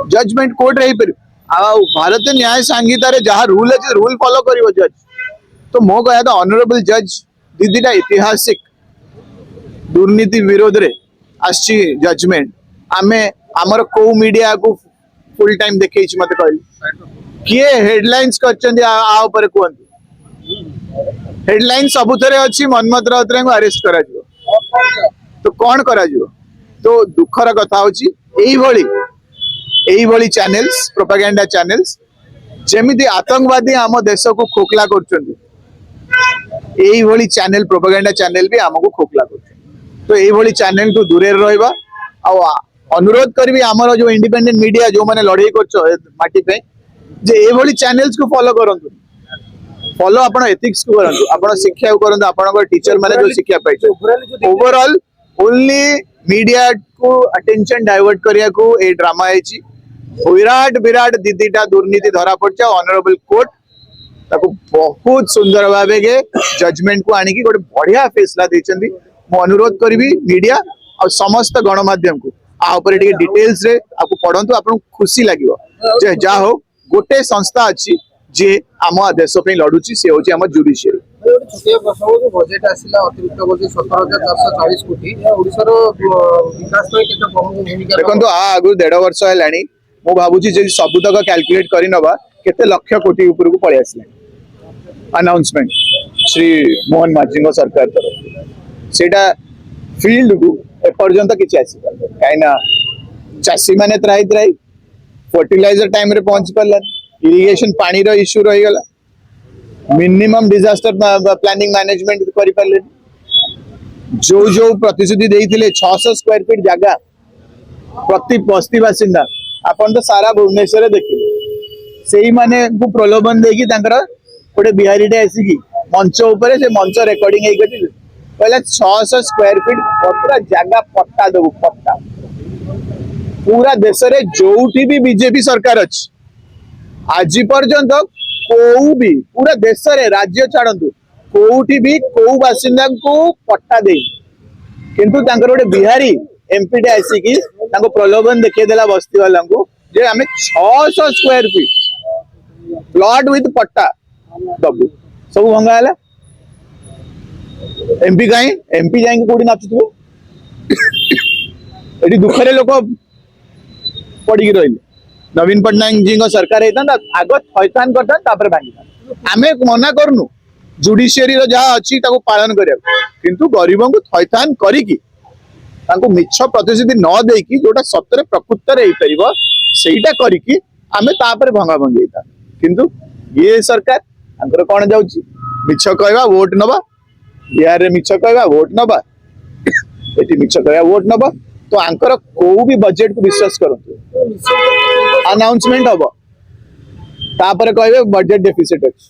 Judgement court रही पर भारतीय न्याय संहिता रे जहाँ रूल अच्छे रूल फॉलो करिवो जज तो मो कहया था ऑनरेबल जज दीदीटा ऐतिहासिक दुर्नीति विरोध रे आछि जजमेंट आमे हमर को मीडिया को फुल टाइम देखै छी मते कहली किए हेडलाइंस करचंदी आ ऊपर कोंती हेडलाइन सबुथरे अछि मनमत राउतरे को अरेस्ट करा जिवो तो कौन करा जिवो तो दुखर कथा होची एही भली चैनल्स प्रोपेगेंडा चैनल्स जेमिति आतंकवादी आम देश को खोखला करचंदी एही भली चैनल प्रोपेगेंडा चैनल भी हमको खोखला करचंदी तो एही भली चैनल को दूरे रहइबा आ अनुरोध करबी हमर जो इंडिपेंडेंट मीडिया जो माने लड़ाई करछो माटी पे जे एही भली चैनल्स को फॉलो करंतु फॉलो आपण एथिक्स को करंतु आपण शिक्षा को करंतु आपण टीचर माने जो शिक्षा पाइछो ओवरऑल ओनली मीडिया को अटेंशन डाइवर्ट करिया को ए ड्रामा है विराट विराट दीदीटा दुर्नीति धरा पड़छ ऑनरेबल कोर्ट ताको बहुत सुंदर भाबे के जजमेंट को आनी की गोटे बढ़िया फैसला देचंदी मो अनुरोध करबी मीडिया और समस्त गणमाध्यम को आ ऊपर टिके डिटेल्स रे आपको पढंतु आपन खुशी लागिवो जे जा हो गोटे संस्था अछि जे आम देश पे लड़ुची से होची आम जुडिशियरी छोटिया प्रसंग जो बजेट आसिला अतिरिक्त बजेट 17,440 कोटी ओडिसा रो विकास में केते प्रमुख भूमिका देखंतु आगु 1.5 वर्ष हेलानी मु भाबुची जे सबुतक कैलकुलेट करि नबा केते लक्ष कोटी ऊपर को पळे आसिला अनाउंसमेंट श्री मोहन माझी सरकार तरफ सेटा फील्ड को ए पर्यंत किछि आसी काइना चासी माने त्राई फर्टिलाइजर टाइम रे पहुंच परलन इरिगेशन पानी रो इश्यू रही गला मिनिमम डिजास्टर प्लानिंग मैनेजमेंट करि परले जो प्रतिश्रुति देइथिले 600 स्क्वायर फीट जगह प्रति बस्ती बासिंदा अपन तो सारा भुवनेश्वर देखिले सेही माने को प्रलोभन देकी तांकर गोटे बिहारीटे आसिकी मंच ऊपर से मंच रेकॉर्डिंग हेई गति कहला 600 स्क्वायर फीट पूरा जगह पट्टा देबु पट्टा पूरा देश रे जोठी भी बीजेपी सरकार अछि आज पर्यंत कोउ भी पूरा देश रे राज्य छाड़ंतु कोउठी भी कोउ बासिंदा को पट्टा दे किंतु तांकर गोटे बिहारी एमपी टे आसिकी तांको प्रलोभन देखै देला बस्ती वाला को जे हमें 600 स्क्वायर फीट प्लॉट विथ पट्टा दबु सब भंगा हला एमपी जाई कोडी नाचुथबो एडी दुखरे लोक पड़ी रहिले नवीन पटनायक जी सरकार आग थैथान करता भांगी आमे मना करनु जुडिशियरी जहाँ अच्छी पालन करिया किंतु गरीबों को थैथान करिकी मिछ प्रतिश्रुति न देकी जोटा सतरे प्रकृत सेटा करिकी आमे तापर भंगा भंगी किंतु ये सरकार आंकर कौन जाउची मिछ कहवा वोट नबा बिहार रे मिछ कहवा वोट नबा एटी मिछ कहवा वोट नबा तो आंकर को भी बजेट को विश्वास करंतु अनाउंसमेंट हबो तापर कहबे बजेट डेफिसिट अछि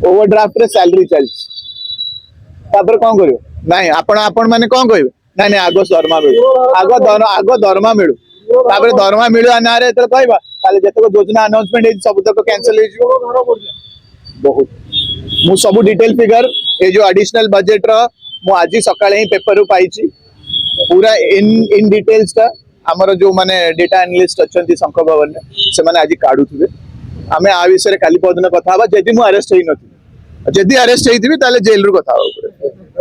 ओवरड्राफ्ट रे सैलरी चलछ तापर कोन करियो नाही आपण माने कोन कहबे नाही नाही आगो दरमा मिलु तापर दरमा मिलु आ नारे त कहबा ताले जतको योजना अनाउंसमेंट हे सब तक कैंसिल हे जिवो बहुत मु सब डिटेल फिगर ए जो एडिशनल बजेट रो मु आजि सकाळे ही पेपर रु पाइची पूरा इन डिटेल्स ता हमर जो माने डेटा एनालिस्ट अछंती संख भवन से माने आज काढुथिबे आमे आ विषय रे काली पदन कथा हबा जेदी मु अरेस्ट हेई नथि जेदी अरेस्ट हेइथिबी ताले जेल रु कथा हबा।